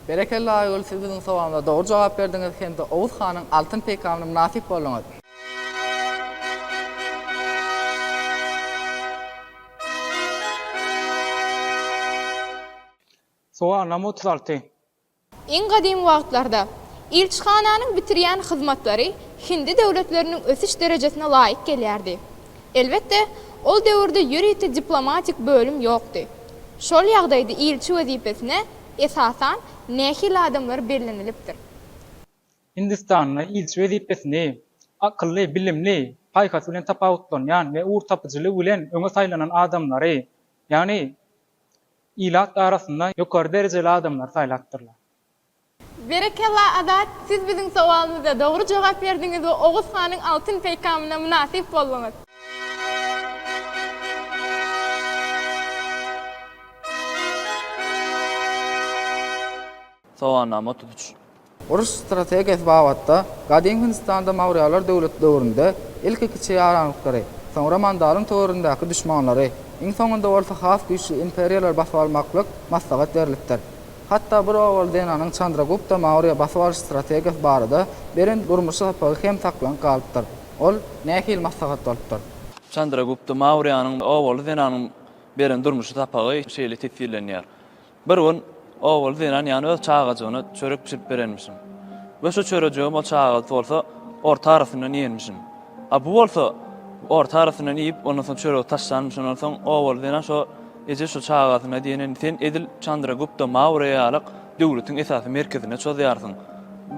Berekelle aýul, siz biziň sowalymyza dogry jogap berdiňiz hem-de Owuz hanyň altyn peygamyna münasip bolýaňyz. Soalnama 36. Iň gadymy wagtlarda ilçixananyň bitirýän hyzmatlary Hindi döwletleriniň ösüş derejesine laýyk gelýärdi. Elbetde, ol döwürde ýürüýte diplomatik bölüm ýokdy. Şol ýagdaýda ilçi wezipesine esasan nähil adamlar bellenilipdir. Hindistanyň ilçi wezipesini akylly, bilimli, paýkas bilen tapawutlanýan we uğur tapyjylyk bilen öňe saýlanan adamlary, ýani ilat arasında ýokary derejeli adamlar saýlapdyrlar. Berekella adat, siz biziň sowalymyza dogry jogap berdiňiz we Owuz hanyň altyn peygamyna münasip boldyňyz. Soalnama 33. Uruş strategiyasy babatda gadymy Hindistanda Mauryalar döwleti döwründe ilk iki ýaranlyklary, soňra Mandaryň töwerendeäki düşmanlary, iň soňunda bolsa has güýçli imperiýalar basyp almaklyk maslahat berilipdir. Hatda bir owal denanyň Chandragupta Maurya basyp alýan strategiyasy barada beren durmuşy tapagy hem saklan galypdyr. Ol nähil maslahat bolupdyr. Chandragupta Mauryanyň owal denanyň beren durmuşy tapagy şeýle tesirlenýär. Bir gün owal denan ýany öz çağajagyna çörek pişirip berenmişim. We şu çörejeğim o çağaja bolsa orta arasyndan ýenmişim. A bu bolsa orta arasyndan ýip ondan soň çörek taşlanmışym, ondan soň owal denan şu eje şu çağajasyna diýenen sen edil Chandragupta Mauryalyk döwletiň esasy merkezine çözýarsyň.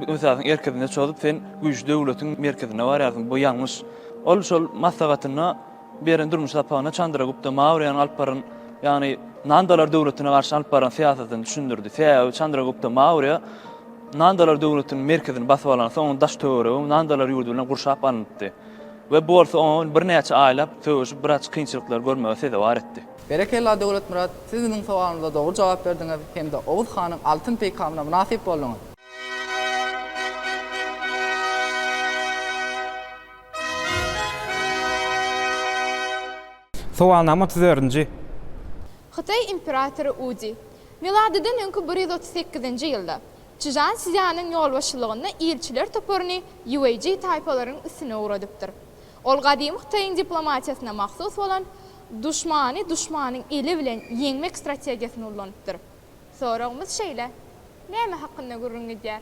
Esasy merkezine çözdüp sen güýçli döwletiň merkezine barýarsyň. Bu ýalňyş. Ol şol maslahatyna beren durmuş tapagyna Chandragupta Mauryanyň alyp baran, ýani Nandalar döwletine garşy alyp baran syýasatyny düşündirdi. Sebäbi Chandragupta Maurya Nandalar döwletiniň merkezini basyp alan soň daş töweregi Nandalar ýurdu bilen gurşap alındy. We bu bolsa on bir näçe aýlap töwüşip biraz kynçylyklar görmege sebäp bar etdi. Berekella döwlet Murat, siz biziň sowalymyza dogry jogap berdiňiz hem-de Owuz hanyň altyn peygamyna münasip boldyňyz. Soalnama 34. Hytaý imperatory Uji miladidan öňkü 138-nji ýylda Çijan Sizyanyň ýolbaşçylygyna ilçiler toporuny UAG taýpalaryň üstüne uradypdyr. Ol gadymy Hytaýyň diplomatiýasyna mahsus bolan düşmanyň eli bilen ýeňmek strategiýasyny ulanypdyr. Soragymyz şeýle, näme hakynda gurrun edýär?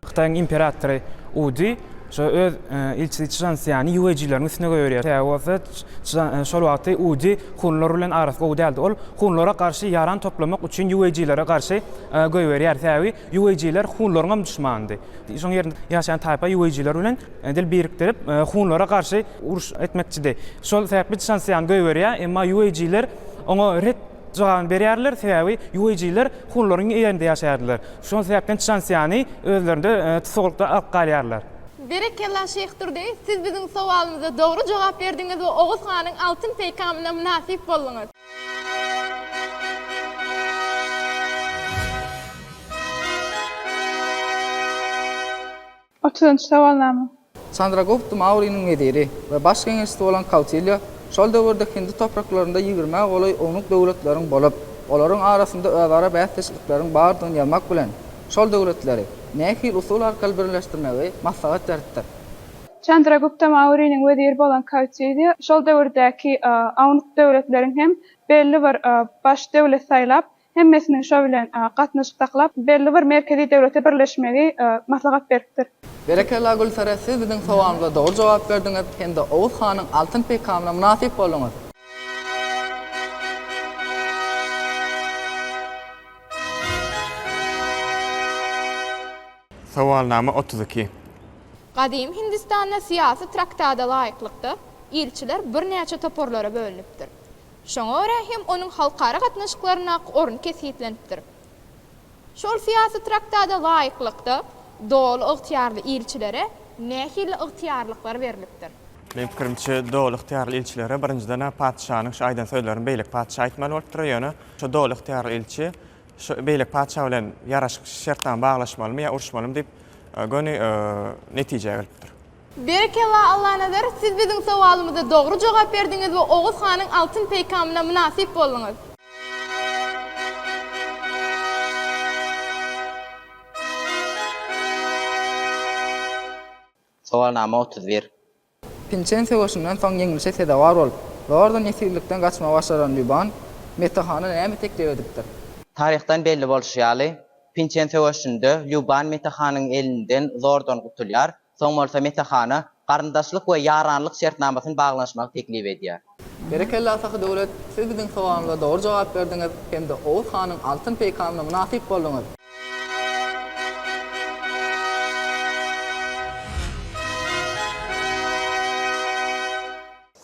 Hytaýyň imperatory Uji şu öz ilçi Çijansyany UAG-läriň üstüne goýarýar. Täwäse şol wagty Uji hunlar bilen arasy gowy däldi. Ol hunlara garşy yaran toplamak üçin UAG-lere garşy goýarýar. Täwä UAG-ler hunlaryň düşmandy. Şoň ýerinde ýaşaýan taýpa UAG-ler bilen dil birikdirip hunlara garşy uruş etmekçidi. Şol sebäpli Çijansyany goýarýar, emma UAG-ler oňa ret jogap berýärler, sebäbi UAG-ler hunlaryň ýerinde ýaşaýarlar. Şol sebäpden Çijansyany özlerinde tutuklukda alyp galýarlar. Berekella Şeyhturdy, siz biziň sowalymyza dogry jogap berdiňiz we Owuz hanyň altyn peygamyna münasip boldyňyz. Otuzuncu sowalnama. Chandragupta Mauryanyň weziri we baş geňeşçisi bolan Kautilya şol döwürde Hindi topraklarynda 20 goly onuq döwletleriň bolup, olaryň arasynda özara bäsleşiklikleriň bardygyny ýalmak bilen şol döwletleri nähil usul arkaly birleşdirmegi maslahat beripdir. Chandragupta Mauryanyň weziri bolan Kautilya şol döwürdäki awnuq döwletleriň hem belli bir baş döwlet saýlap hemmesini şo bilen gatnaşyp taklap belli bir merkezi döwlete birleşmeli maslahat beripdir. Berekella Gülsara, siz bizim sowalyňyza dogry jogap berdiňiz hem-de Oğuz hanyň altyn peýkamyna munasip boldyňyz. Sowalnama 32. Gadim Hindistanda siyasi traktada laýyklykda ilçiler bir näçe toporlara bölünipdir. Şoňa görä hem onuň halkara gatnaşyklaryna orun kesitlenipdir. Şol siyasi traktada laýyklykda dogly ygtyýarly ilçilere nähili ygtyýarlyklar berilipdir. Benim pikirimçe dogly ygtyýarly ilçilere birinjiden padşanyň şu aýdan söýlerini beýlik padşa aýtmaly bolupdyr ýöne şu dogly ygtyýarly ilçi şu beýlik padşa bilen ýaraşyk şertdan baglaşmalymy ýa uruşmalymy diýip göni netije gelipdir. Berekella Allah nazar, siz bizim sowalymyza dogry jogap berdiňiz we Oğuz hanyň altyn peýkamyna munasip boldyňyz. Sowalnama 31. Pinçen sewşinden soň ýeňilşe sedawar bolup, ordan ýetirlikden gaçma başlaran Lüban metahany näme teklip edipdir? Tarihten belli bolşýaly, Pinçen sewşinde Lüban metahanyň elinden zordan gutulýar, soň bolsa metahany garyndaşlyk we ýaranlyk şertnamasyny baglanşmak teklip edýär. Berekella saky döwlet, siz bizim sowalyňyza dogry jogap berdiňiz hem-de Oğuz hanyň altyn peýkamyna munasip boldyňyz.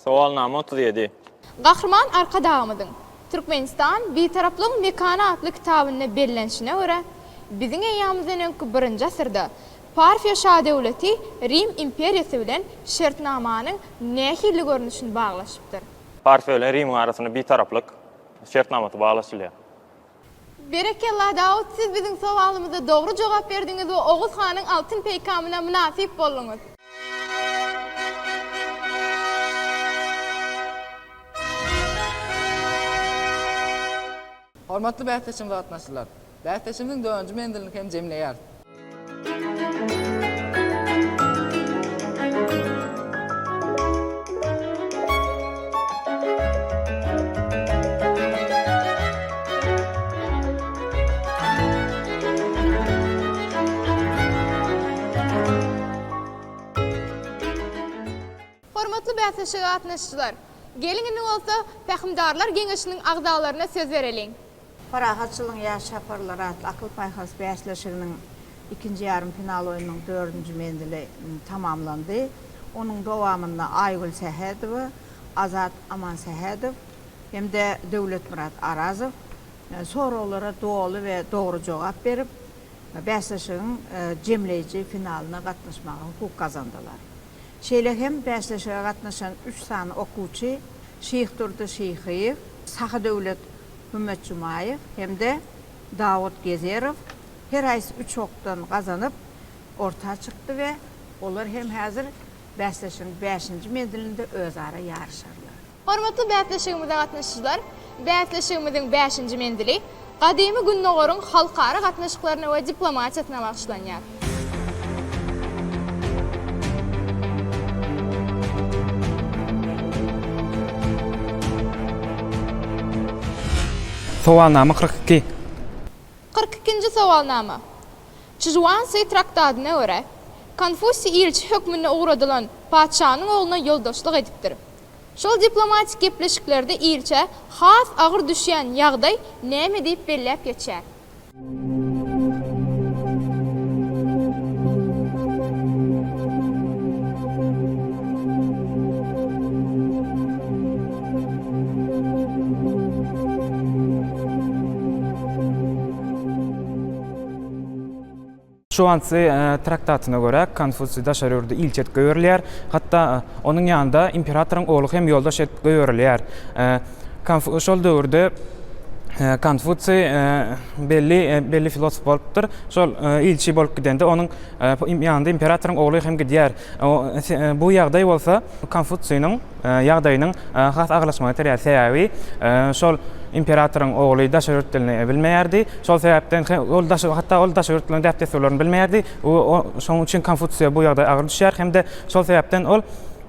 Sowalnama 37. Gahrman Arkadağymyzyň Türkmenistan Bitaraplyk Mekana adly kitabyna bellenşine görä, biziň eýýamyzdan öňkü 1-nji asyrda Parfiya şah döwleti Rim imperiýasy bilen şertnamanyň nähili görnüşini baglaşypdyr. Parfiya bilen Rim arasynda bir taraplyk şertnamaty baglaşylýar. Berekella Dawud, siz biziň sowalymyza dogry jogap berdiňiz we Oğuz hanyň altyn peýkamyna munasip boldyňyz. Hormatly bähteşim we gatnaşyjylar, bähteşimiň 4-nji mendilini hem jemleýär. Hormatly bähteşi gatnaşyjylar, gelin bolsa Pähimdarlar Geňeşiniň agzalaryna söz bereliň. Parahatçılığın yaş şaparları adlı akıl payhas bäsleşiginiň ikinci yarım final oyununun 4-nji mendili tamamlandı. Onun dowamynda Aýgül Sähädow, Azat Aman Sähädow hem-de Döwletmurat Arazow soralara dogly we dogry jogap berip bäsleşigiň jemleýiji finalyna gatnaşmaga hukuk kazandylar. Şeýle hem bäsleşige gatnaşan 3 sany okuwçy Şeýh Durdy Şeýhiýew, Sahy Döwlet Hümmet Jumaýew hem-de Dawud Gezerow her aýsy 3 okdan gazanyp orta çykdy we olar hem häzir bäsleşiň 5-nji mendilinde özara ýarşarlar. Hormatly bäsleşigimize gatnaşyjylar, bäsleşigimiziň 5-nji mendili gadymy günnägörüň halkara gatnaşyklaryna we diplomatiýasyna bagşlanýar. Sowalnama 42. 42-nji sowalnama. Çyjwansi traktadyna görä, Konfusiy ilçi hökmüne uğradylan padşanyň oğluna ýoldaşlyk edipdir. Şol diplomatik gepleşiklerde ilçe has agyr düşýän ýagdaý näme diýip belläp geçär. Şu ansı traktatyna görä Konfusiy daşar ýurdy ilçet göýürler, hatda onuň ýanynda imperatorun oğlu hem ýoldaş edip göýürler. Şol döwürde Konfusiy belli filosof bolupdyr. Şol ilçi bolup gidende onuň ýanynda imperatorun oğlu hem gidýär. Bu ýagdaý bolsa Konfusiýnyň ýagdaýynyň has aglaşmagy terýär sebäbi şol imperatorun oğlu daşar ýurtlaryny bilmeýärdi. Şol sebäpden hatda ol daşar ýurtlaryny däpde söýlerini bilmeýärdi. Şoň üçin Konfusiýa bu ýagdaý agyr düşýär hem-de şol sebäpden ol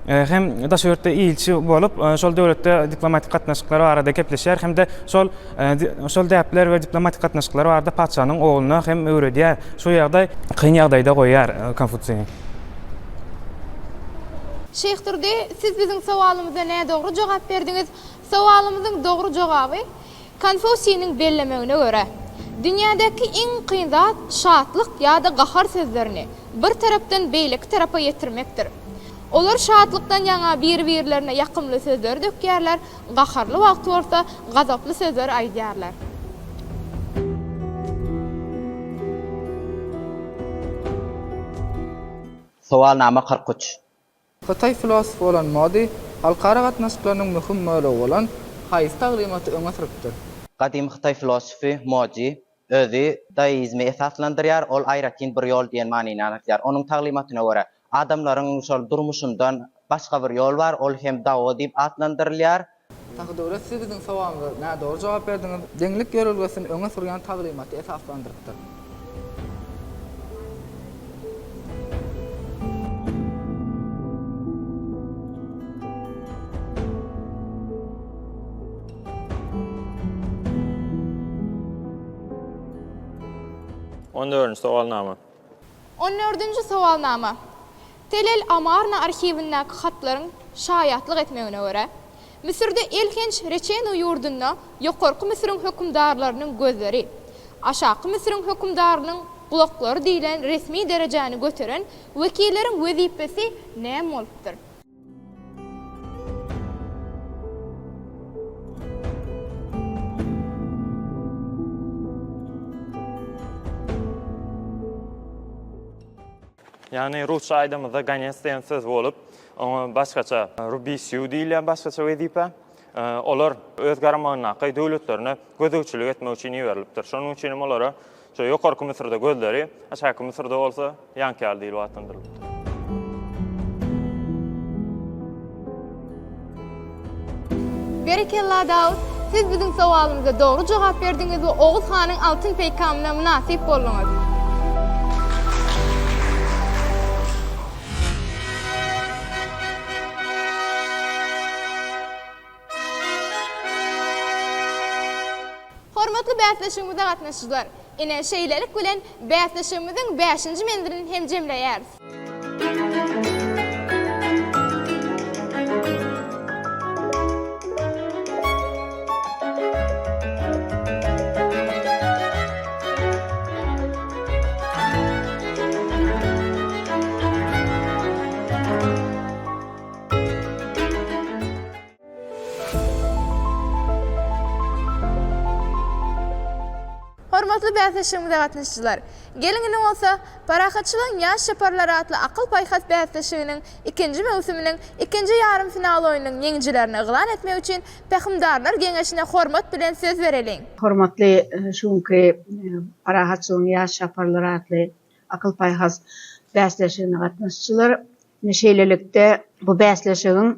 hem daşörtde ilçi bolup şol döwletde diplomatik gatnaşyklary arada kepleşýär hem de şol däpler we diplomatik gatnaşyklary arada paçanyň oğluny hem öwredýär. Şu ýagdaý kyn ýagdaýda goýar Konfutsiýny. Şeyh Turdi, siz bizim sowalymyza näme dogry jogap berdiňiz? Sowalymyzyň dogry jogaby Konfutsiýnyň bellemeğine göre dünyadaki en kıyın zat şatlyk ýa-da gahar sözlerini bir tarapdan beýleki tarapa ýetirmekdir. Olar şatlykdan ýaňa bir-birlerine ýakymly sözler dökýärler, gaharly wagt bolsa gazaply sözler aýdýarlar. Sowalnama 43. Xitay filosofi olan Modi halkara gatnaşyklarynyň möhüm möhleri bolan haýys taglimaty öňe süripdir. Gadim Xitay filosofi Modi özü daizmi esaslandyrýar, ol aýratyn bir ýol diýen manyny anlatýar. Onuň taglimatyna görä adamlaryň şol durmuşyndan başga bir ýol bar, ol hem dawa diýip adlandyrylýar. Taqdyra siz bizim sowalymyza näme dogry jogap berdiňiz? Deňlik görülgesini öňe sürýän taglimaty esaslandyrdyr. Ondan sowalnama. 14-nji sowalnama. Telel Amarna arhiwindäki hatlaryň şaýatlyk etmegine görä, Misirde ilkinç Reçenu ýurdunda ýokarky Misiriň hökümdarlarynyň gözleri, aşaky Misiriň hökümdarynyň gulaklary diýilen resmi derejäni götüren wekilleriň wezipesi näme bolupdyr? Yani Rusça aydamızda Ganes diyen söz bolup, başkaça Rubisiu diýilýär, başkaça wezipe. Olar öz garamagynaky döwletlerine gözegçilik etmek üçin berilipdir. Şonuň üçin olara şo ýokarky Misirde gözleri, aşaky Misirde bolsa ýankal diýilip atandyrylýar. Berekella Daud, siz bizim sowalymyza dogry jogap berdiňiz we Oğuz hanyň altyn peýkamyna münasip boldyňyz. Hormatly bäsleşigimize gatnaşyjylar, ine şeýlelik bilen bäsleşigimiziň 5-nji menzilini hem jemleýäris. Hormatly bäsleşigimize gatnaşyjylar, gelingine bolsa Parahatçylyň ýaş şaparlary atly akıl paýhas bäsleşiginiň 2-nji mewsüminiň 2-nji ýarym final oýunynyň ýeňjilerini eglan etmek üçin Pähimdarlar Geňeşine hormat bilen söz bereliň. Hormatly şuňky Parahatçylyň ýaş şaparlary atly akıl paýhas bäsleşigine gatnaşyjylar, şeýlelikde bu bäsleşigiň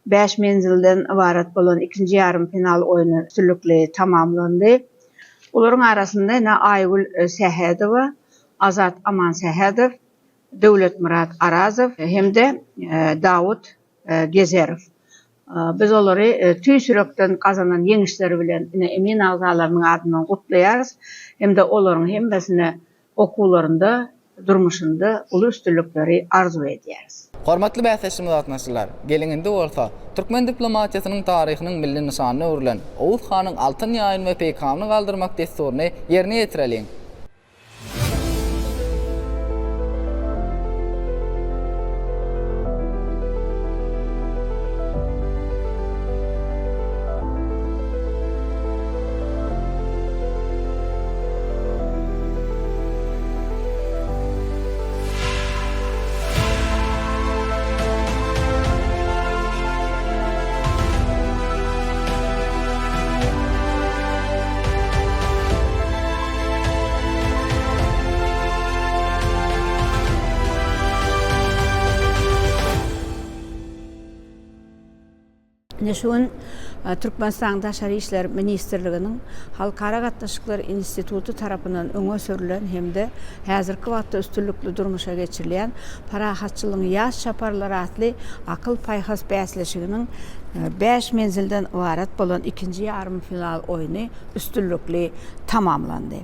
5 menzilden ibarat bolan 2-nji ýarym final oýuny üstünlikli tamamlandy. Olaryň arasynda Aýgul Sähädowa, Azat Aman Sähädow, Döwlet Murat Arazow hemde Dawud Gezerow. Biz olary tüýsürekden kazanan ýeňişleri bilen emin agzalarynyň adyndan gutlaýarys. Hemde olaryň hemmesine okuwlarynda, durmuşynda uly üstünlikleri arzu edýäris. Hormatly bäsleşigimize gatnaşyjylar, gelinginde bolsa Türkmen diplomatiýasynyň taryhynyň milli nişanyna öwrilen Oğuz hanyň altyn ýaýyn we peýkamyny galdyrmak desturyny ýerine ýetireliň. Neşun Türkmenistan Daşary İşler Ministrliginiň Halkara Gatnaşyklar Institutu tarapyndan öňe sürülen hemde häzirki wagtda üstünlükli durmuşa geçirilen parahatçylygyň ýaş çaparlary atly akyl paýhas bäsleşiginiň 5 menzilden ibaret bolan ikinci yarım final oyunu üstünlükli tamamlandı.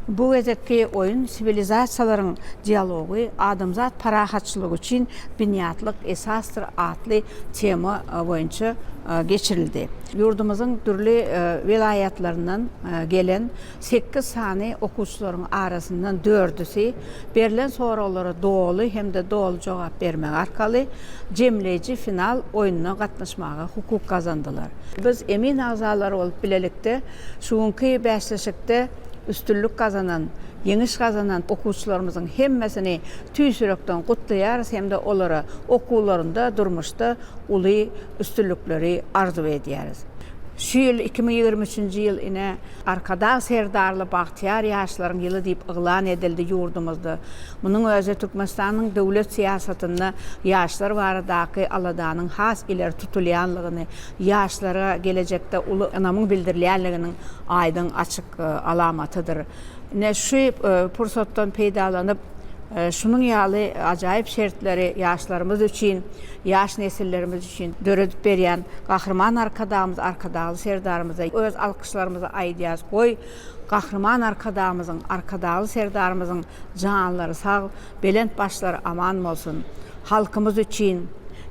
Bu gezetki oyun sivilizasiýalaryň dialogu adamzat parahatçylygy üçin bünyatlyk esastır atly tema boýunça geçirildi. Yurdumuzun türlü vilayetlerinin gelen 8 sany okuwçylaryň arasından 4'üsi berilen soralara doğru hem de doğru cevap vermek arkaly jemleýici final oyununa gatnaşmaga hukuk kazandılar. Biz emin azalary bolup bilelikde şuňky bäsleşikde üstünlük kazanan, yeňiş kazanan okuwçylarymyzyň hemmesini tüýsürekden gutlaýarys hem de olara okuwlarynda durmuşda uly üstünlükleri arzu edýäris. Şu yıl 2023-nji ýyl ine arkada serdarly Bagtyar ýaşlaryň ýyly diýip yglan edildi ýurdumuzda. Munyň özü Türkmenistanyň döwlet siýasatynda ýaşlar baradaky aladanyň has ileri tutulýanlygyny, ýaşlara gelecekde uly önamyň bildirilýänliginiň aýdyn açyk alamatydyr. Ne şu pursatdan peýdalanyp şunun ýaly ajaýyp şertleri ýaşlarymyz üçin, ýaş nesillerimiz üçin döredip berýän gahrman arkadaly serdarymyza öz alkyşlarymyzy aýdýas. Goý gahrman arkadaly serdarymyzyň janlary sag, belent başlary aman bolsun. Halkymyz üçin,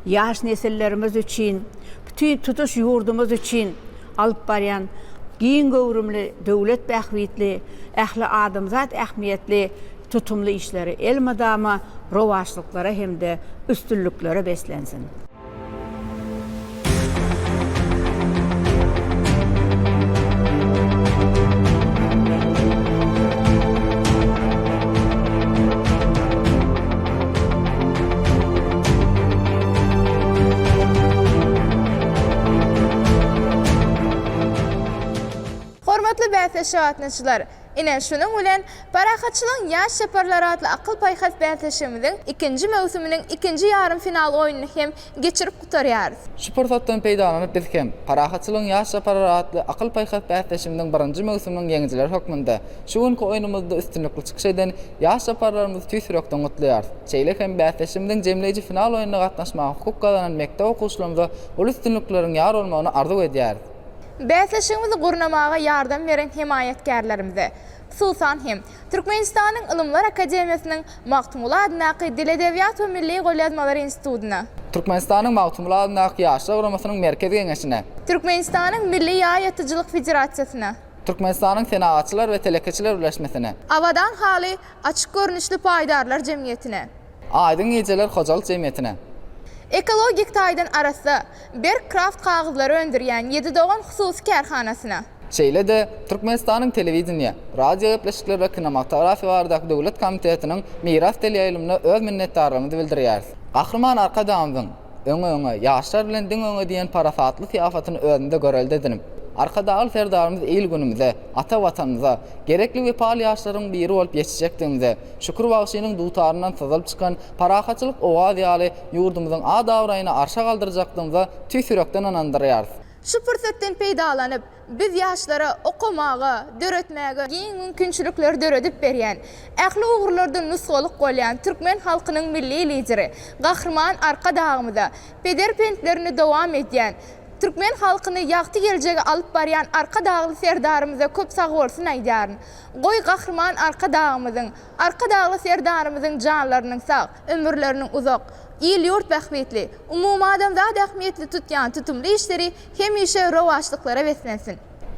ýaş nesillerimiz üçin, bütün tutuş ýurdumyz üçin alyp barýan giň gowrumly döwlet bähwitli, ähli adamzat ähmiýetli tutumlu işleri el madama rovaşlıklara hem de üstünlüklere beslensin. Hormatly bäsleşik gatnaşyçylar, ine şunuň bilen parahatçylygyň ýaş çaparlary atly akyl paýhas bäsleşigimiziň ikinji mewsumynyň ikinji ýarym final oyunyny hem geçirip gutarýarys. Şu pursatdan peýdalanyp biz hem parahatçylygyň ýaş çaparlary atly akyl paýhas bäsleşigimiziň birinji mewsumynyň ýeňjiler hökmünde şu günki oyunumyzda üstünlükli çykyş eden ýaş çaparlarymyzy tüýsürekden gutlaýar. Şeýle hem bäsleşigimiziň jemleýici final oyunyna gatnaşmaga hukuk kazanan mektep okuwçylarymyza ol üstünlikleriň ýar bolmagyny arzu edýär. Bäsleşigimizi gurnamaga ýardam beren himayetgärlerimize, hususan hem Türkmenistanyň Ilymlar Akademiýasynyň Magtumula adynaky Dil Edebiýat we Milli Goýazmalary Institutyna, Türkmenistanyň Magtumula adynaky ýaşlar guramasynyň merkezi geňeşine, Türkmenistanyň Milli Ýaýatyjylyk Federasiýasyna, Türkmenistanyň Senagatçylar we Telekeçiler Birleşmesine, Awadan haly açyk görnüşli paýdarlar jemgyýetine, Aýdyn Ýejeler Hojalyk Jemgyýetine, Ekologik taýdan arasy Berkraft kagyzlary öndürýän 7 dogan hususy kärhanasyna. Şeýle de Türkmenistanyň telewiziýa, radio gepleşikleri we kinematografiýa baradaky döwlet komitetiniň miras telýaýlygyna öz minnetdarlygyny bildirýär. Gahrman arkadamyň öňe ýaşlar bilen diň öňe diýen parafatly siýasatyny özünde görelde edinip, arkadaly serdarymyz eýil günümizde, ata watanymyza, gerekli we paly ýaşlaryň biri bolup ýetişjekdigimize, şükür bagşynyň dutaryndan sazalyp çykan parahatçylyk owaz ýaly ýurdumyzyň adawraýyny arşa galdyrjakdygymyza tüýsürekden anandyrýar. Şu pursatdan peýdalanyp biz ýaşlara okumaga, döretmäge giň mümkinçilikler döredip berýän, ähli ugurlardan nusgalyk bolýan türkmen halkynyň milli lideri, gahrman arkadagymyza pederpentlerini dowam edýän, türkmen halkyny ýagty geljege alyp barýan arkadagly serdarymyza köp sag bolsun aýdýaryn. Goý gahrman arkadagly serdarymyzyň janlarynyň sag, ömürleriniň uzak, il ýurt bähwetli, umumy adamzat ähmiýetli tutýan tutumly işleri hemişe rowaşlyklara beslensin.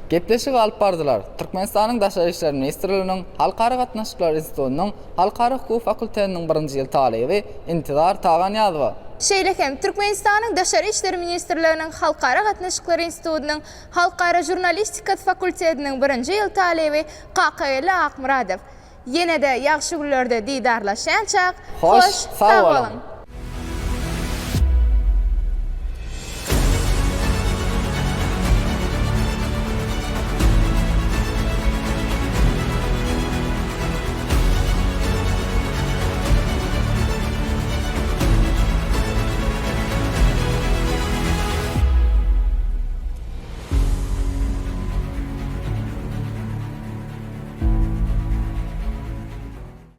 Gepleşik alyp bardylar. Türkmenistanyň Daşary işler ministrliginiň Halkara Gatnaşyklar Institutynyň Halkara hukuk fakultetiniň 1-nji ýyl talaby Intizar Taganýazowa. Şeýle hem Türkmenistanyň Daşary işler ministrliginiň Halkara Gatnaşyklar Institutynyň Halkara jurnalistika fakultetiniň 1-nji ýyl talaby Kakayly Akmuradow. Ýene-de ýagşy günlerde diýdarlaşançak, hoş, sag bolun.